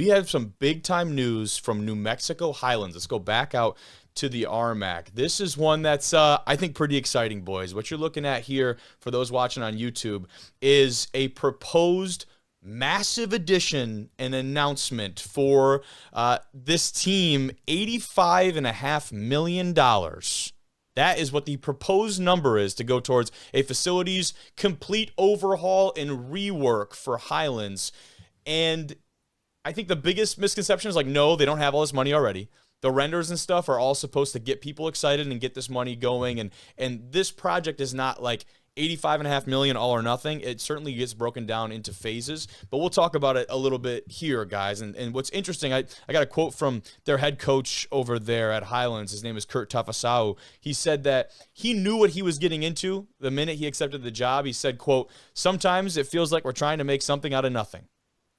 We have some big-time news from New Mexico Highlands. Let's go back out to the RMAC. This is one that's, I think, pretty exciting, boys. What you're looking at here, for those watching on YouTube, is a proposed massive addition and announcement for this team, $85.5 million. That is what the proposed number is to go towards a facility's complete overhaul and rework for Highlands. And I think the biggest misconception is like, no, they don't have all this money already. The renders and stuff are all supposed to get people excited and get this money going. And this project is not like $85.5 million all or nothing. It certainly gets broken down into phases, but we'll talk about it a little bit here, guys. And what's interesting, I got a quote from their head coach over there at Highlands. His name is Kurt Tafasau. He said that he knew what he was getting into the minute he accepted the job. He said, quote, "Sometimes it feels like we're trying to make something out of nothing.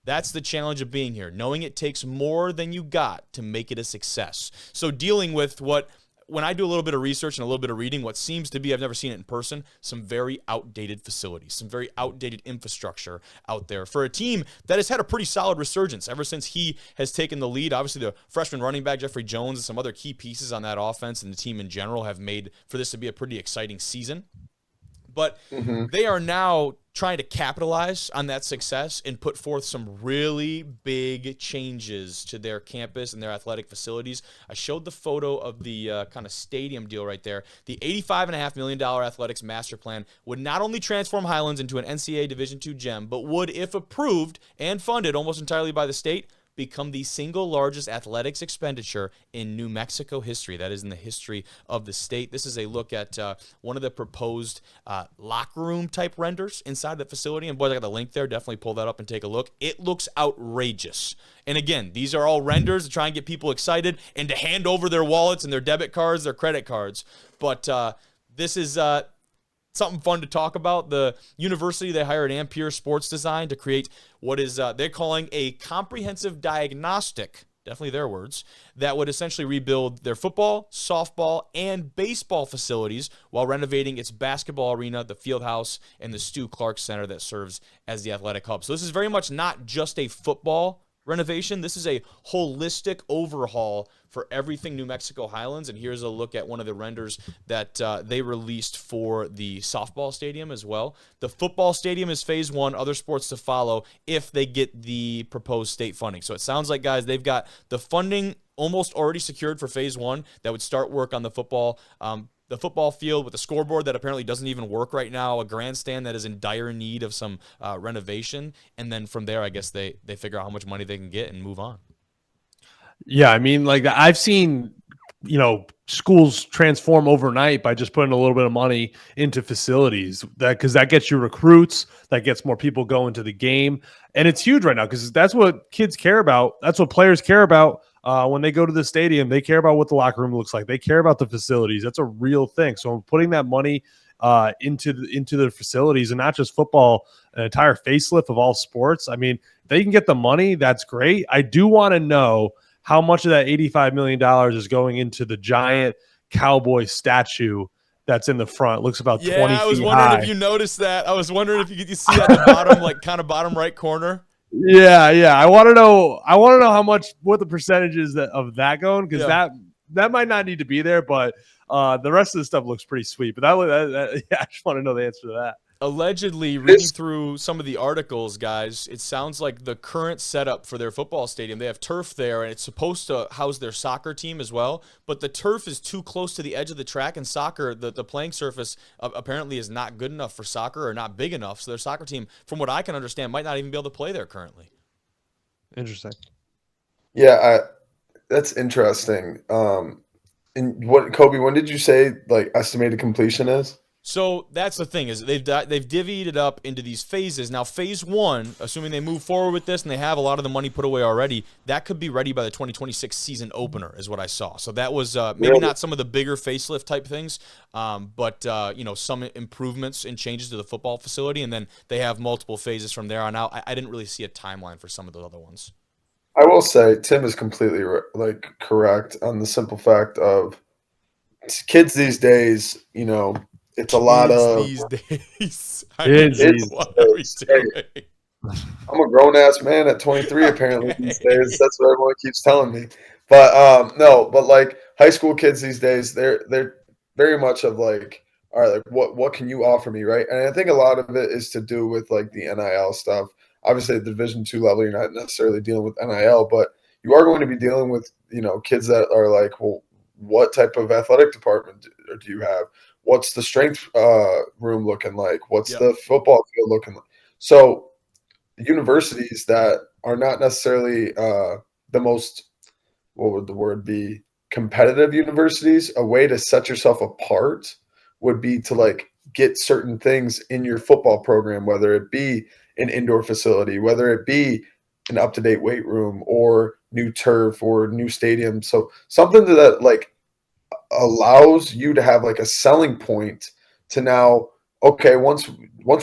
That's the challenge of being here, knowing it takes more than you got to make it a success." So dealing with when I do a little bit of research and a little bit of reading, what seems to be, I've never seen it in person, some very outdated facilities, some very outdated infrastructure out there for a team that has had a pretty solid resurgence ever since he has taken the lead. Obviously, the freshman running back, Jeffrey Jones, and some other key pieces on that offense and the team in general have made for this to be a pretty exciting season. But they are now trying to capitalize on that success and put forth some really big changes to their campus and their athletic facilities. I showed the photo of the kind of stadium deal right there. The $85.5 million athletics master plan would not only transform Highlands into an NCAA Division II gem, but would, if approved and funded almost entirely by the state, become the single largest athletics expenditure in New Mexico history. That is in the history of the state. This is a look at one of the proposed locker room type renders inside the facility. And boys, I got the link there. Definitely pull that up and take a look. It looks outrageous. And again, these are all renders to try and get people excited and to hand over their wallets and their debit cards, their credit cards. But this is something fun to talk about. The university, they hired Ampere Sports Design to create what is they're calling a comprehensive diagnostic, definitely their words, that would essentially rebuild their football, softball, and baseball facilities while renovating its basketball arena, the field house, and the Stu Clark Center that serves as the athletic hub. So this is very much not just a football renovation. This is a holistic overhaul for everything New Mexico Highlands. And here's a look at one of the renders that they released for the softball stadium as well. The football stadium is phase one, other sports to follow if they get the proposed state funding. So it sounds like, guys, they've got the funding almost already secured for phase one that would start work on the football field with a scoreboard that apparently doesn't even work right now, a grandstand that is in dire need of some renovation. And then from there, I guess they figure out how much money they can get and move on. Yeah, I mean, like I've seen, schools transform overnight by just putting a little bit of money into facilities because that gets you recruits, that gets more people going to the game. And it's huge right now because that's what kids care about. That's what players care about. When they go to the stadium, they care about what the locker room looks like. They care about the facilities. That's a real thing. So putting that money into the facilities and not just football, an entire facelift of all sports. I mean, if they can get the money, that's great. I do want to know how much of that $85 million is going into the giant cowboy statue that's in the front. It looks about 20 feet high. Yeah, I was wondering if you noticed that. I was wondering if you see that at the bottom, like kind of bottom right corner. Yeah. I want to know what the percentage is of that going, because that might not need to be there, but the rest of the stuff looks pretty sweet. But I just want to know the answer to that. Allegedly, reading through some of the articles, guys, it sounds like the current setup for their football stadium, they have turf there, and it's supposed to house their soccer team as well, but the turf is too close to the edge of the track, and soccer, the playing surface apparently is not good enough for soccer or not big enough, so their soccer team, from what I can understand, might not even be able to play there currently. Interesting. Yeah, that's interesting. And what, Kobe, when did you say estimated completion is? So that's the thing, is they've divvied it up into these phases. Now, phase one, assuming they move forward with this and they have a lot of the money put away already, that could be ready by the 2026 season opener, is what I saw. So that was maybe not some of the bigger facelift type things, but some improvements and changes to the football facility, and then they have multiple phases from there on out. I didn't really see a timeline for some of the other ones. I will say Tim is completely correct on the simple fact of kids these days, it's a lot of these days. Kids these days. I'm a grown ass man at 23 apparently these days. That's what everyone keeps telling me. But no, but like high school kids these days, they're very much of like, all right, like what can you offer me, right? And I think a lot of it is to do with like the NIL stuff. Obviously, at the Division 2 level, you're not necessarily dealing with NIL, but you are going to be dealing with kids that are like, well, what type of athletic department do you have? What's the strength room looking like? What's Yep. the football field looking like? So universities that are not necessarily the most, what would the word be, competitive universities, a way to set yourself apart would be to like get certain things in your football program, whether it be an indoor facility, whether it be an up-to-date weight room or new turf or new stadium. So something that like allows you to have like a selling point to now, okay, once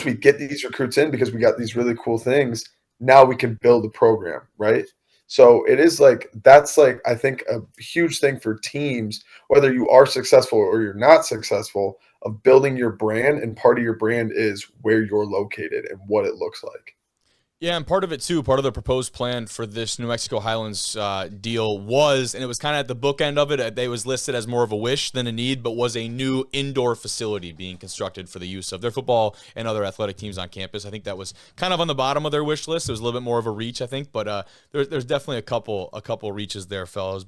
we get these recruits in because we got these really cool things, now we can build a program, right? So it is like that's like I think a huge thing for teams, whether you are successful or you're not successful, of building your brand, and part of your brand is where you're located and what it looks like. Yeah, and part of it too, part of the proposed plan for this New Mexico Highlands deal was, and it was kind of at the bookend of it, they was listed as more of a wish than a need, but was a new indoor facility being constructed for the use of their football and other athletic teams on campus. I think that was kind of on the bottom of their wish list. It was a little bit more of a reach, I think, but there's definitely a couple reaches there, fellas. But